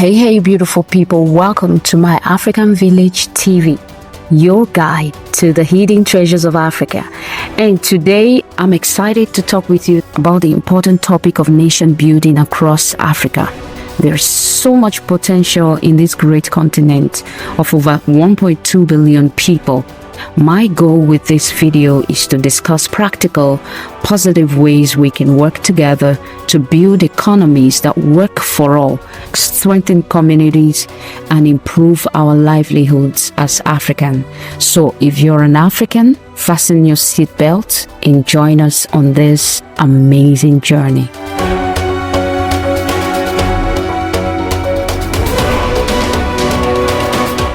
Hey, beautiful people, welcome to my African Village TV, your guide to the hidden treasures of Africa. And today, I'm excited to talk with you about the important topic of nation building across Africa. There's so much potential in this great continent of over 1.2 billion people. My goal with this video is to discuss practical, positive ways we can work together to build economies that work for all, strengthen communities, and improve our livelihoods as Africans. So if you're an African, fasten your seatbelt and join us on this amazing journey.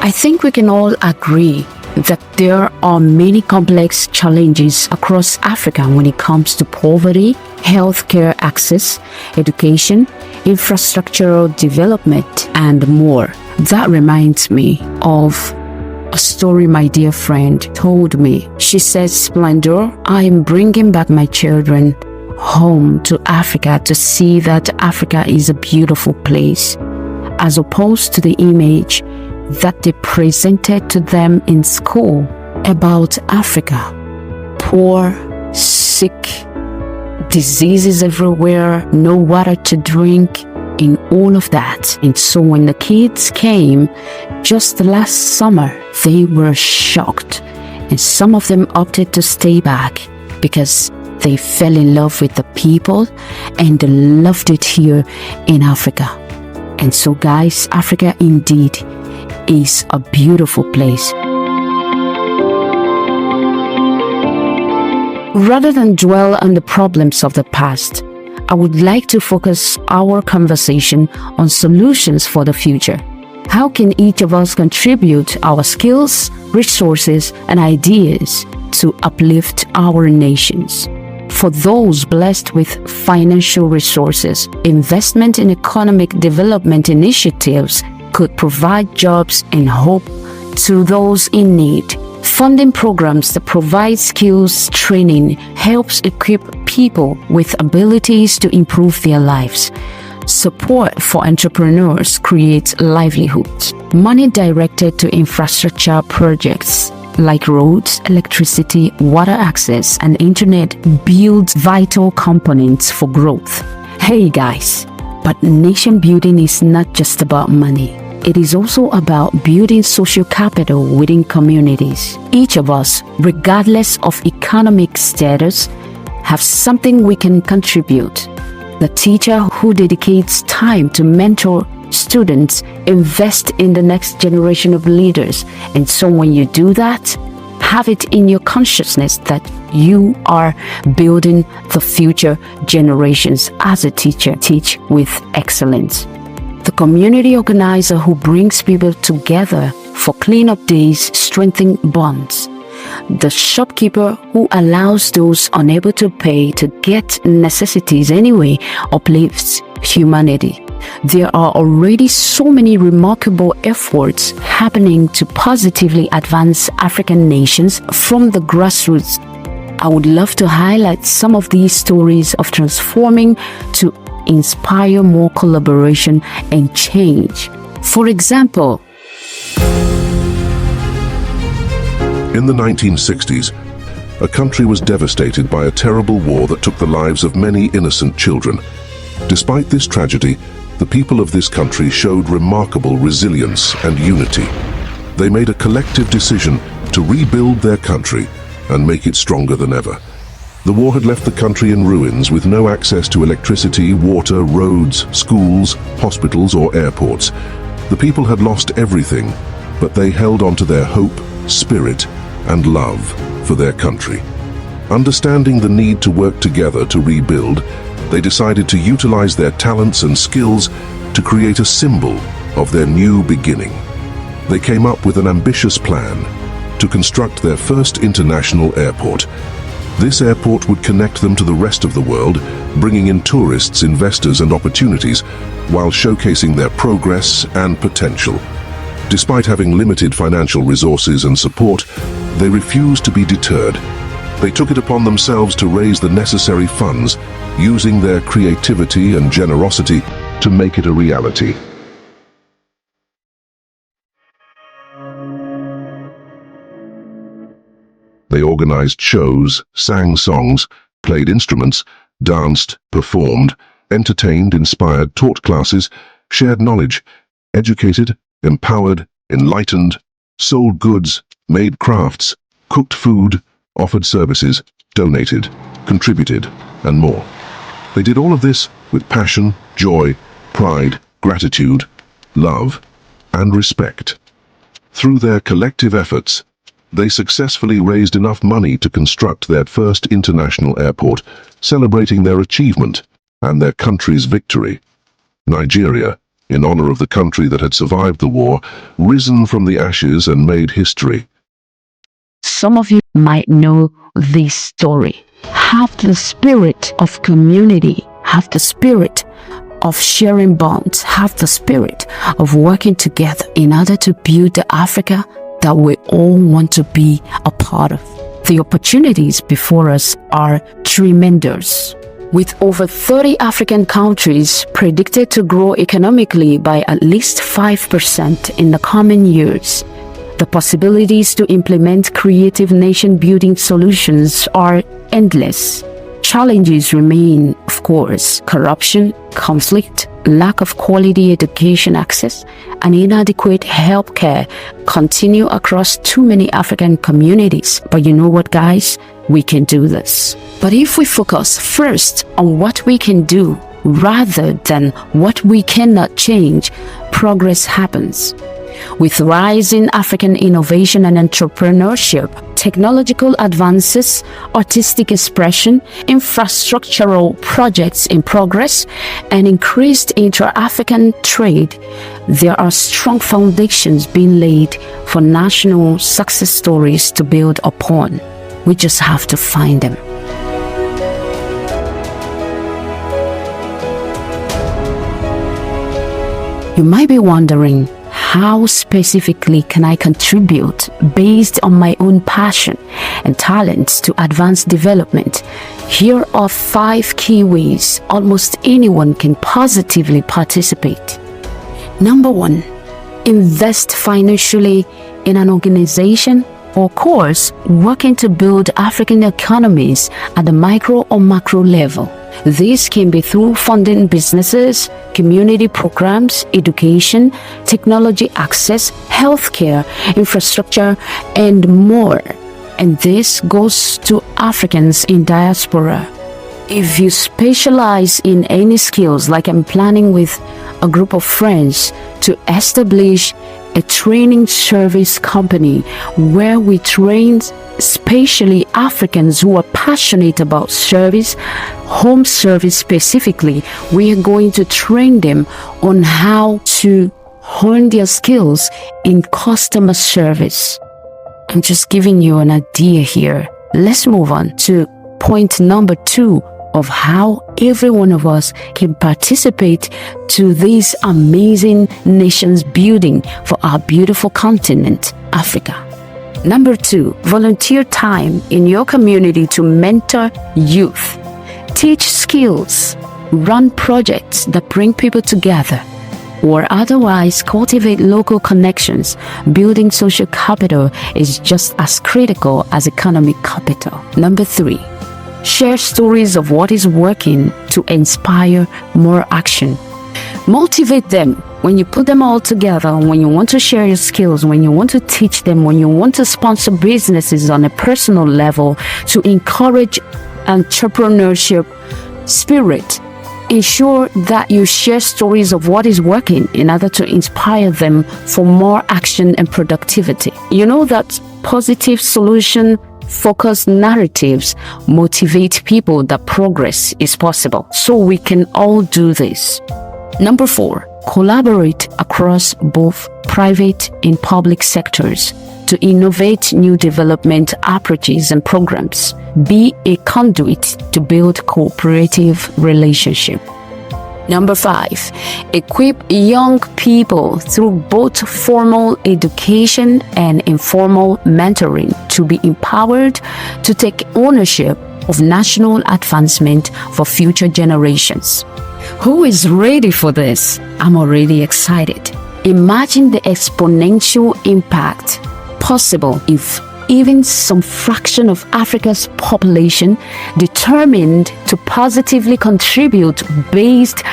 I think we can all agree that there are many complex challenges across Africa when it comes to poverty, healthcare access, education, infrastructural development, and more. That reminds me of a story my dear friend told me. She said, "Splendor, I am bringing back my children home to Africa to see that Africa is a beautiful place, as opposed to the image that they presented to them in school about Africa. Poor, sick, diseases everywhere, no water to drink, and all of that." And so when the kids came just last summer, they were shocked. And some of them opted to stay back because they fell in love with the people and loved it here in Africa. And so guys, Africa indeed is a beautiful place. Rather than dwell on the problems of the past, I would like to focus our conversation on solutions for the future. How can each of us contribute our skills, resources, and ideas to uplift our nations? For those blessed with financial resources, investment in economic development initiatives could provide jobs and hope to those in need. Funding programs that provide skills training helps equip people with abilities to improve their lives. Support for entrepreneurs creates livelihoods. Money directed to infrastructure projects like roads, electricity, water access, and internet builds vital components for growth. Hey guys, but nation building is not just about money. It is also about building social capital within communities. Each of us, regardless of economic status, have something we can contribute. The teacher who dedicates time to mentor students invest in the next generation of leaders. And so when you do that, have it in your consciousness that you are building the future generations. As a teacher, teach with excellence. The community organizer who brings people together for cleanup days strengthens bonds. The shopkeeper who allows those unable to pay to get necessities anyway uplifts humanity. There are already so many remarkable efforts happening to positively advance African nations from the grassroots. I would love to highlight some of these stories of transforming to inspire more collaboration and change. For example, in the 1960s, a country was devastated by a terrible war that took the lives of many innocent children. Despite this tragedy, the people of this country showed remarkable resilience and unity. They made a collective decision to rebuild their country and make it stronger than ever. The war had left the country in ruins with no access to electricity, water, roads, schools, hospitals, or airports. The people had lost everything, but they held on to their hope, spirit, and love for their country. Understanding the need to work together to rebuild, they decided to utilize their talents and skills to create a symbol of their new beginning. They came up with an ambitious plan to construct their first international airport. This airport would connect them to the rest of the world, bringing in tourists, investors, and opportunities, while showcasing their progress and potential. Despite having limited financial resources and support, they refused to be deterred. They took it upon themselves to raise the necessary funds, using their creativity and generosity to make it a reality. They organized shows, sang songs, played instruments, danced, performed, entertained, inspired, taught classes, shared knowledge, educated, empowered, enlightened, sold goods, made crafts, cooked food, offered services, donated, contributed, and more. They did all of this with passion, joy, pride, gratitude, love, and respect. Through their collective efforts, they successfully raised enough money to construct their first international airport, celebrating their achievement and their country's victory. Nigeria, in honor of the country that had survived the war, risen from the ashes and made history. Some of you might know this story. Have the spirit of community, have the spirit of sharing bonds, have the spirit of working together in order to build the Africa that we all want to be a part of. The opportunities before us are tremendous. With over 30 African countries predicted to grow economically by at least 5% in the coming years, the possibilities to implement creative nation-building solutions are endless. Challenges remain, of course: corruption, conflict, lack of quality education access, and inadequate healthcare continue across too many African communities. But you know what, guys? We can do this. But if we focus first on what we can do rather than what we cannot change, progress happens. With rising African innovation and entrepreneurship, technological advances, artistic expression, infrastructural projects in progress, and increased intra-African trade, there are strong foundations being laid for national success stories to build upon. We just have to find them. You might be wondering, how specifically can I contribute based on my own passion and talents to advance development? Here are 5 key ways almost anyone can positively participate. Number 1, invest financially in an organization or course working to build African economies at the micro or macro level. This can be through funding businesses, community programs, education, technology access, healthcare, infrastructure, and more. And this goes to Africans in diaspora. If you specialize in any skills, like I'm planning with a group of friends to establish a training service company where we train especially Africans who are passionate about service, home service specifically. We are going to train them on how to hone their skills in customer service. I'm just giving you an idea here. Let's move on to point number 2 of how every one of us can participate to this amazing nations building for our beautiful continent, Africa. Number 2, volunteer time in your community to mentor youth. Teach skills, run projects that bring people together, or otherwise cultivate local connections. Building social capital is just as critical as economic capital. Number 3, share stories of what is working to inspire more action. Motivate them. When you put them all together, when you want to share your skills, when you want to teach them, when you want to sponsor businesses on a personal level to encourage entrepreneurship spirit, ensure that you share stories of what is working in order to inspire them for more action and productivity. You know that positive solution focused narratives motivate people that progress is possible. So we can all do this. Number 4, collaborate across both private and public sectors to innovate new development approaches and programs. Be a conduit to build cooperative relationship. Number 5, equip young people through both formal education and informal mentoring to be empowered to take ownership of national advancement for future generations. Who is ready for this? I'm already excited. Imagine the exponential impact possible if even some fraction of Africa's population determined to positively contribute based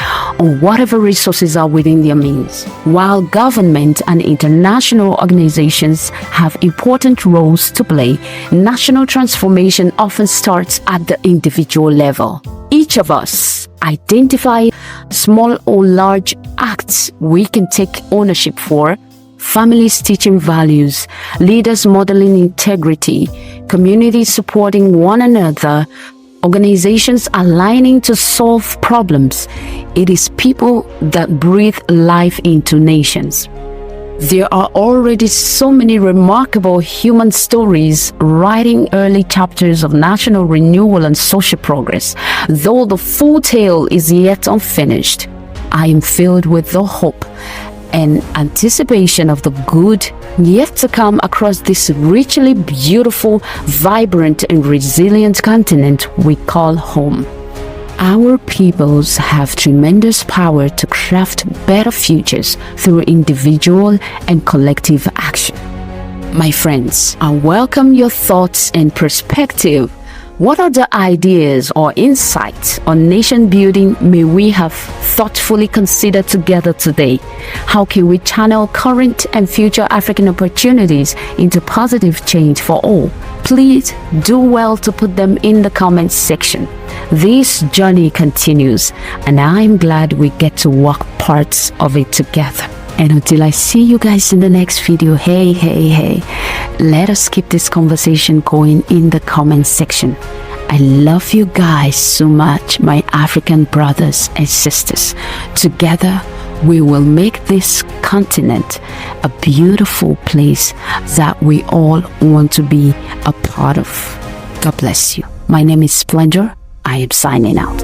on whatever resources are within their means. While government and international organizations have important roles to play, national transformation often starts at the individual level. Each of us identify small or large acts we can take ownership for: families teaching values, leaders modeling integrity, communities supporting one another, organizations aligning to solve problems. It is people that breathe life into nations. There are already so many remarkable human stories writing early chapters of national renewal and social progress. Though the full tale is yet unfinished, I am filled with the hope and anticipation of the good yet to come across this richly beautiful, vibrant, and resilient continent we call home. Our peoples have tremendous power to craft better futures through individual and collective action. My friends, I welcome your thoughts and perspective. What other ideas or insights on nation building may we have thoughtfully considered together today? How can we channel current and future African opportunities into positive change for all? Please do well to put them in the comments section. This journey continues, and I'm glad we get to walk parts of it together. And until I see you guys in the next video, hey, let us keep this conversation going in the comment section. I love you guys so much, my African brothers and sisters. Together, we will make this continent a beautiful place that we all want to be a part of. God bless you. My name is Splendor. I am signing out.